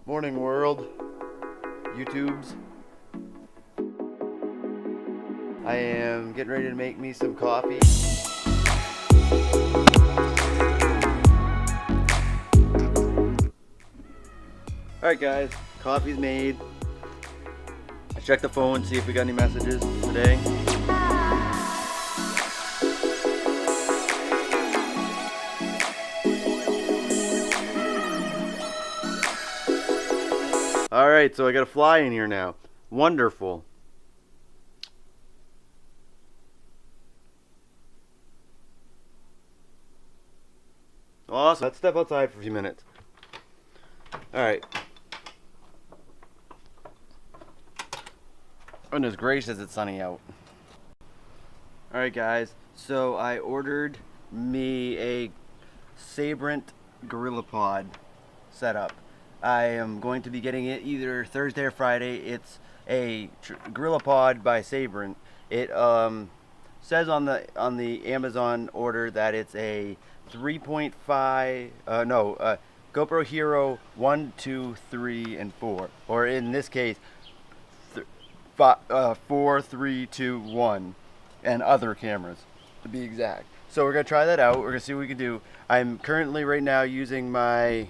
Morning world, YouTubes. I am getting ready to make me some coffee. Alright guys, coffee's made. Let's check the phone, see if we got any messages today. Alright, so I got a fly in here now. Wonderful. Awesome. Let's step outside for a few minutes. Alright. Goodness gracious, it's sunny out. Alright guys, so I ordered me a Sabrent GorillaPod setup. I am going to be getting it either Thursday or Friday. It's a GorillaPod by Sabrent. It says on the Amazon order that it's a 3.5 GoPro Hero 1, 2, 3, and 4, or in this case 4, 3, 2, 1, and other cameras to be exact. So we're gonna try that out. We're gonna see what we can do. I'm currently right now using my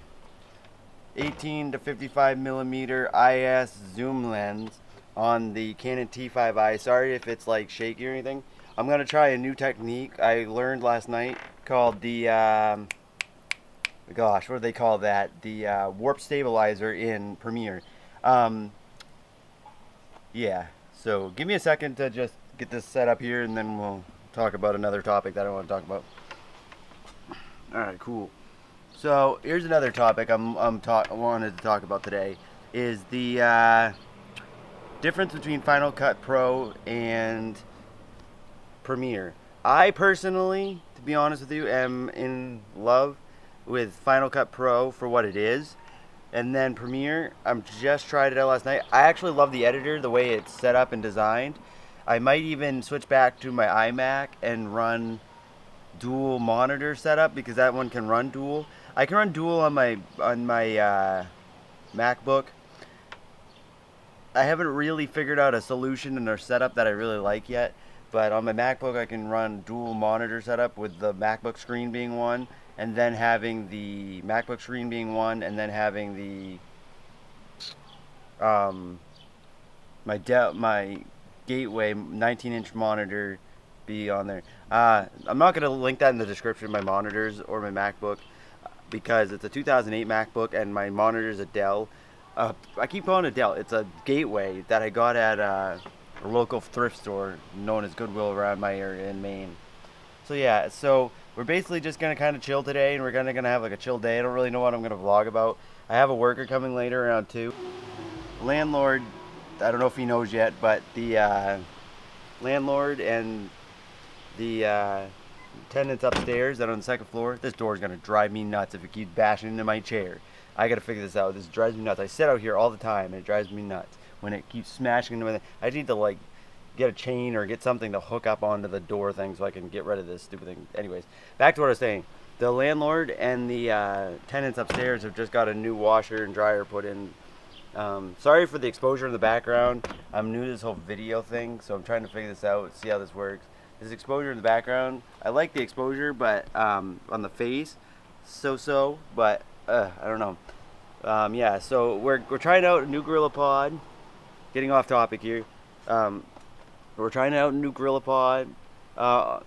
18 to 55 millimeter IS zoom lens on the Canon T5i. Sorry if it's like shaky or anything. I'm gonna try a new technique I learned last night called the gosh, what do they call that? The warp stabilizer in Premiere. Yeah, so give me a second to just get this set up here, and then we'll talk about another topic that I want to talk about. Alright, cool. So here's another topic I wanted to talk about today, is the difference between Final Cut Pro and Premiere. I personally, to be honest with you, am in love with Final Cut Pro for what it is. And then Premiere, I just tried it out last night. I actually love the editor, the way it's set up and designed. I might even switch back to my iMac and run dual monitor setup, because that one can run dual. I can run dual on my MacBook. I haven't really figured out a solution and a setup that I really like yet, but on my MacBook I can run dual monitor setup with the MacBook screen being one, and then having the MacBook screen being one, and then having the my Gateway 19-inch monitor be on there. I'm not going to link that in the description, my monitors or my MacBook, because it's a 2008 MacBook and my monitor is a Dell. I keep calling it Dell. It's a Gateway that I got at a local thrift store known as Goodwill around my area in Maine. So yeah, so we're basically just going to kind of chill today, and we're going to have like a chill day. I don't really know what I'm going to vlog about. I have a worker coming later around 2. Landlord, I don't know if he knows yet, but the landlord and the tenants upstairs that are on the second floor, this door is going to drive me nuts if it keeps bashing into my chair. I got to figure this out. This drives me nuts. I sit out here all the time, and it drives me nuts when it keeps smashing into my... I need to like get a chain or get something to hook up onto the door thing so I can get rid of this stupid thing. Anyways, back to what I was saying. The landlord and the tenants upstairs have just got a new washer and dryer put in. Sorry for the exposure in the background. I'm new to this whole video thing, so I'm trying to figure this out, see how this works. This exposure in the background, I like the exposure, but on the face, but I don't know. Yeah, so we're trying out a new GorillaPod. Getting off topic here. We're trying out a new GorillaPod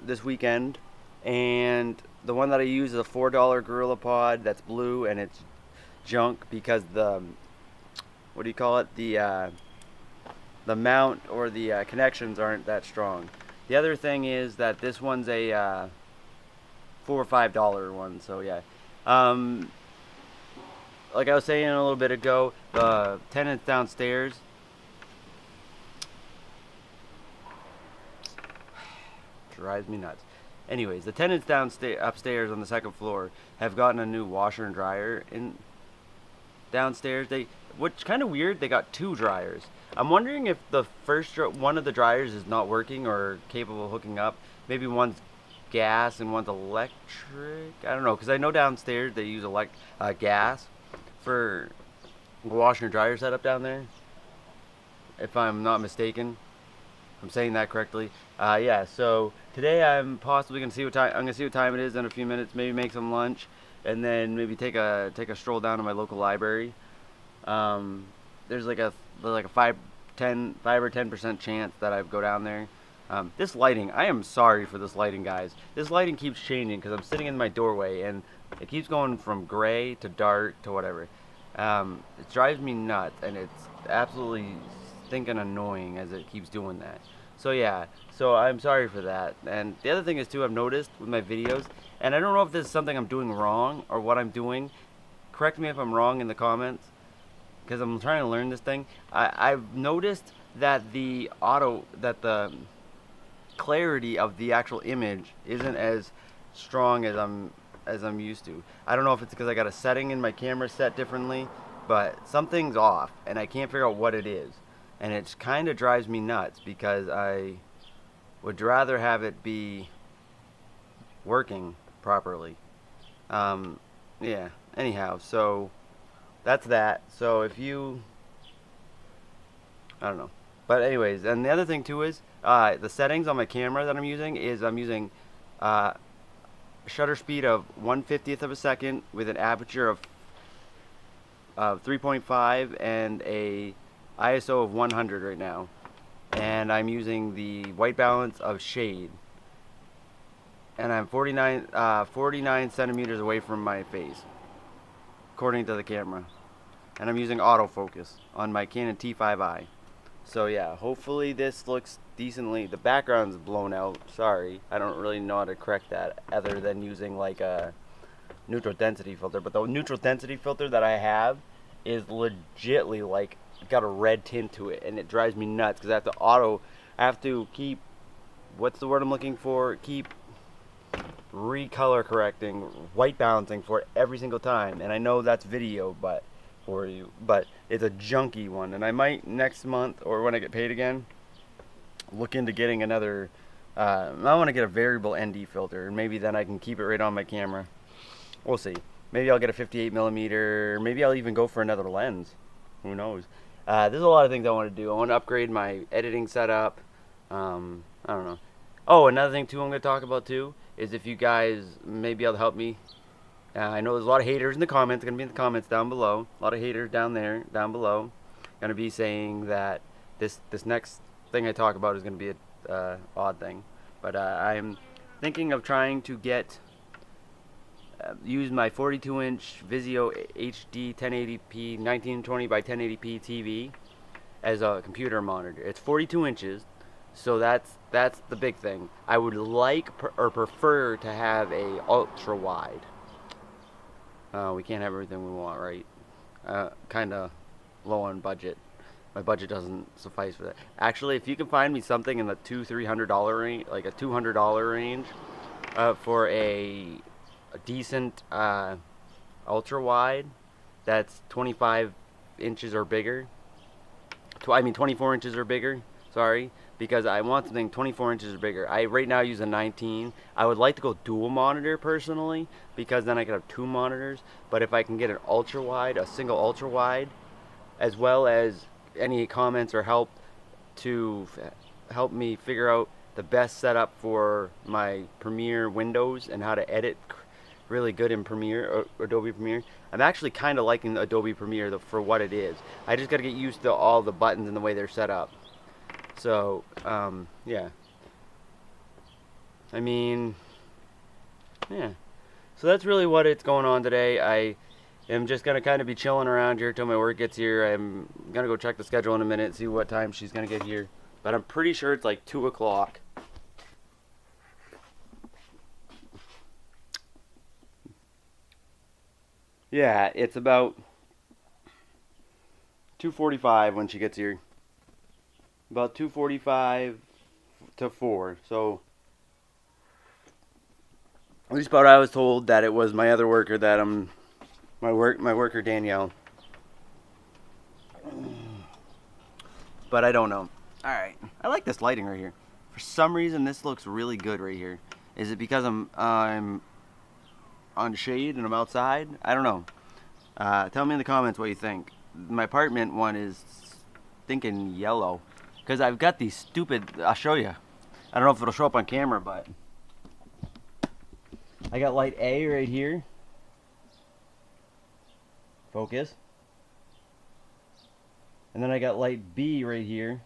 this weekend, and the one that I use is a $4 GorillaPod that's blue, and it's junk because the what do you call it? The mount or the connections aren't that strong. The other thing is that this one's a $4 or $5 one. So yeah, like I was saying a little bit ago, the tenants downstairs drives me nuts. Anyways, the tenants upstairs on the second floor have gotten a new washer and dryer in downstairs. What's kind of weird, they got 2 dryers. I'm wondering if the first one of the dryers is not working or capable of hooking up. Maybe one's gas and one's electric. I don't know, because I know downstairs they use gas for washer and dryer setup down there, if I'm not mistaken. I'm saying that correctly. Yeah. So today I'm possibly gonna see what time I'm gonna see what time it is in a few minutes. Maybe make some lunch, and then maybe take a stroll down to my local library. Um, there's like a 5 or 10% chance that I go down there. This lighting, I am sorry for this lighting, guys. This lighting keeps changing because I'm sitting in my doorway and it keeps going from gray to dark to whatever. It drives me nuts and it's absolutely stinking annoying as it keeps doing that. So yeah, so I'm sorry for that. And the other thing is too, I've noticed with my videos, and I don't know if this is something I'm doing wrong or what I'm doing. Correct me if I'm wrong in the comments because I'm trying to learn this thing. I've noticed that the clarity of the actual image isn't as strong as I'm used to. I don't know if it's because I got a setting in my camera set differently, but something's off and I can't figure out what it is. And it kind of drives me nuts because I would rather have it be working properly. Yeah. Anyhow, so that's that. So if you, I don't know. But anyways, and the other thing too is the settings on my camera that I'm using uh, shutter speed of 1/50th of a second with an aperture of 3.5 and a ISO of 100 right now. And I'm using the white balance of shade. And I'm 49 centimeters away from my face, according to the camera. And I'm using autofocus on my Canon T5i. So yeah, hopefully this looks decently. The background's blown out. Sorry, I don't really know how to correct that other than using like a neutral density filter. But the neutral density filter that I have is legitly like got a red tint to it, and it drives me nuts because I have to keep, what's the word I'm looking for? Keep recolor correcting, white balancing for it every single time. And I know that's video, but for you, but it's a junky one. And I might next month or when I get paid again look into getting another. I want to get a variable ND filter, and maybe then I can keep it right on my camera. We'll see. Maybe I'll get a 58mm. Maybe I'll even go for another lens. Who knows? There's a lot of things I want to do. I want to upgrade my editing setup. I don't know. Oh, another thing too I'm going to talk about too is if you guys may be able to help me. I know there's a lot of haters in the comments. Going to be in the comments down below. A lot of haters down below. Going to be saying that this next thing I talk about is going to be a odd thing. But I'm thinking of trying to use my 42-inch Vizio HD 1080p 1920 by 1080p TV as a computer monitor. It's 42 inches, so that's the big thing. I would like or prefer to have a ultra wide. We can't have everything we want, right? Kind of low on budget. My budget doesn't suffice for that. Actually, if you can find me something in the $200-300 range, like a $200 range, for a decent ultra wide that's 25 inches or bigger. 24 inches or bigger. Sorry, because I want something 24 inches or bigger. I right now use a 19. I would like to go dual monitor personally because then I could have two monitors. But if I can get an ultra wide, a single ultra wide, as well as any comments or help to help me figure out the best setup for my Premiere Windows and how to edit really good in Premiere or Adobe Premiere. I'm actually kind of liking Adobe Premiere for what it is. I just got to get used to all the buttons and the way they're set up. So, yeah. I mean, yeah. So that's really what it's going on today. I am just going to kind of be chilling around here till my work gets here. I'm going to go check the schedule in a minute, see what time she's going to get here. But I'm pretty sure it's like 2 o'clock. Yeah, it's about 2:45 when she gets here. About 2:45 to 4. So at least about I was told that it was my other worker that my worker Danielle. But I don't know. All right. I like this lighting right here. For some reason this looks really good right here. Is it because I'm on shade and I'm outside? I don't know. Tell me in the comments what you think. my apartment one is thinking yellow. Because I've got these stupid, I'll show you. I don't know if it'll show up on camera, but I got light A right here. Focus. And then I got light B right here.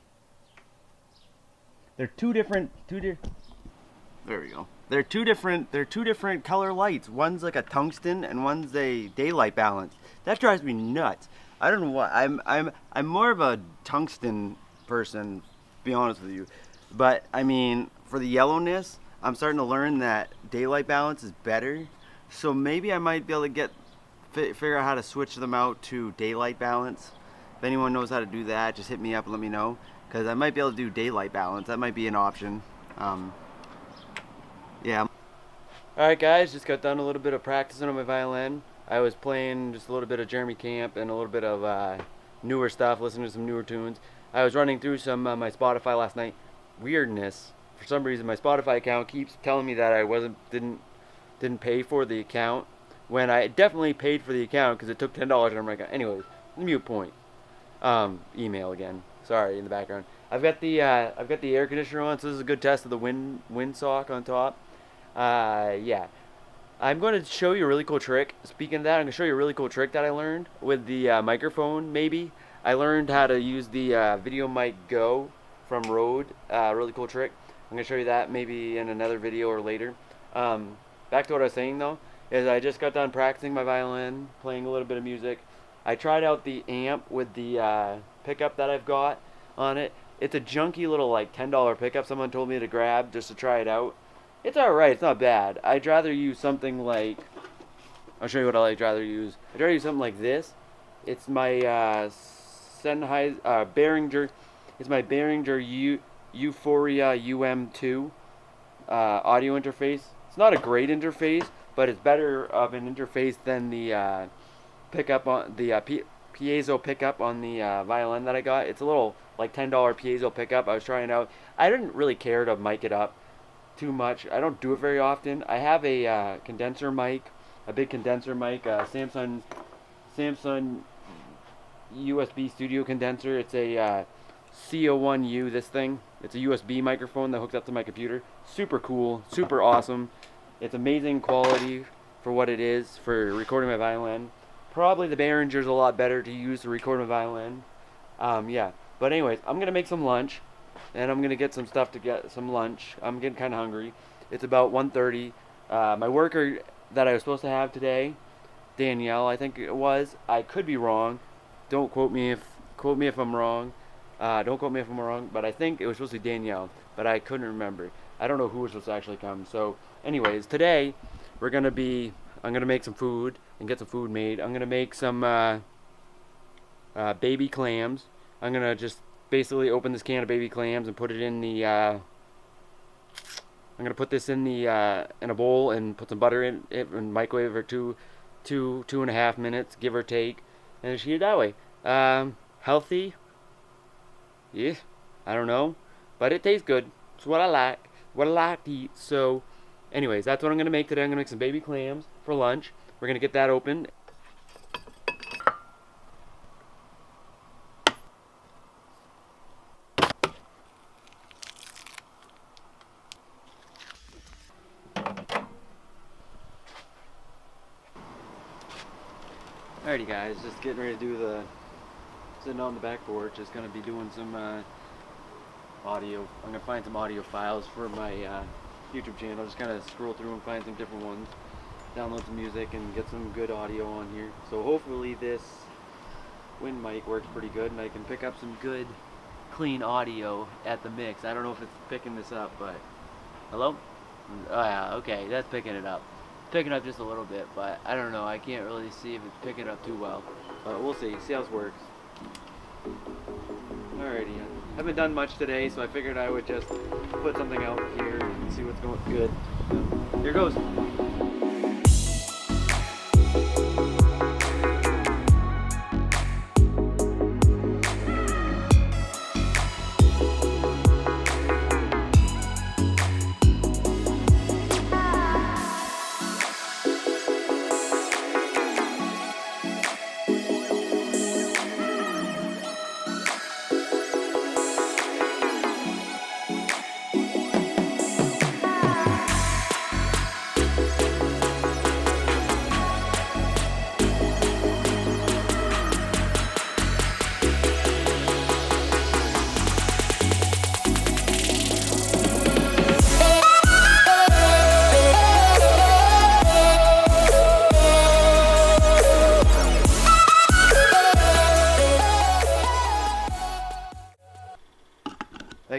They're two different, there we go. They're two different color lights. One's like a tungsten and one's a daylight balance. That drives me nuts. I don't know why. I'm more of a tungsten person, to be honest with you. But I mean, for the yellowness, I'm starting to learn that daylight balance is better. So maybe I might be able to figure out how to switch them out to daylight balance. If anyone knows how to do that, just hit me up and let me know. Because I might be able to do daylight balance. That might be an option. Yeah. Alright guys, just got done a little bit of practicing on my violin. I was playing just a little bit of Jeremy Camp and a little bit of newer stuff, listening to some newer tunes. I was running through some my Spotify last night. Weirdness. For some reason my Spotify account keeps telling me that I didn't pay for the account, when I definitely paid for the account because it took $10 and I'm like, anyways, mute point. Email again. Sorry, in the background. I've got the air conditioner on, so this is a good test of the windsock on top. Yeah. I'm going to show you a really cool trick. Speaking of that, I'm going to show you a really cool trick that I learned with the microphone, maybe. I learned how to use the Video Mic Go from Rode. Really cool trick. I'm going to show you that maybe in another video or later. Back to what I was saying, though, is I just got done practicing my violin, playing a little bit of music. I tried out the amp with the pickup that I've got on it. It's a junky little like $10 pickup someone told me to grab just to try it out. It's alright, it's not bad. I'd rather use something like, I'll show you what I'd rather use. I'd rather use something like this. It's my Behringer, it's my Behringer Euphoria UM2 audio interface. It's not a great interface, but it's better of an interface than the pickup on the piezo pickup on the violin that I got. It's a little like $10 piezo pickup. I was trying out. I didn't really care to mic it up too much. I don't do it very often. I have a condenser mic, a big condenser mic, Samsung USB studio condenser. It's a CO1U, this thing. It's a USB microphone that hooks up to my computer. Super cool, super awesome. It's amazing quality for what it is for recording my violin. Probably the Behringer's a lot better to use to record my violin. Yeah. But anyways, I'm going to make some lunch. And I'm going to get some stuff to get some lunch. I'm getting kind of hungry. It's about 1:30. My worker that I was supposed to have today, Danielle, I think it was. I could be wrong. Don't quote me if I'm wrong. Don't quote me if I'm wrong. But I think it was supposed to be Danielle. But I couldn't remember. I don't know who was supposed to actually come. So anyways, today I'm going to make some food and get some food made. I'm going to make some baby clams. I'm going to just basically open this can of baby clams and put it in the I'm going to put this in the in a bowl and put some butter in it and microwave it for two and a half minutes, give or take, and just eat it that way. Healthy? Yeah, I don't know, but it tastes good. It's what I like to eat. So anyways, that's what I'm going to make today. I'm going to make some baby clams for lunch. We're going to get that open. Alrighty guys, just getting ready to do sitting on the back porch, just going to be doing some audio. I'm going to find some audio files for my YouTube channel, just kind of scroll through and find some different ones, download some music and get some good audio on here. So hopefully this wind mic works pretty good and I can pick up some good clean audio at the mix. I don't know if it's picking this up, but hello? Oh yeah, okay, that's picking it up. Picking up just a little bit, but I don't know. I can't really see if it's picking up too well. But we'll see. See how this works. Alrighty. I haven't done much today, so I figured I would just put something out here and see what's going good. So, here goes.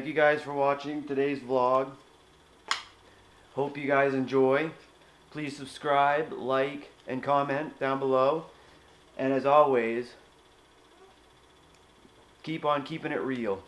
thank you guys for watching today's vlog. Hope you guys enjoy. Please subscribe, like, and comment down below. And as always, keep on keeping it real.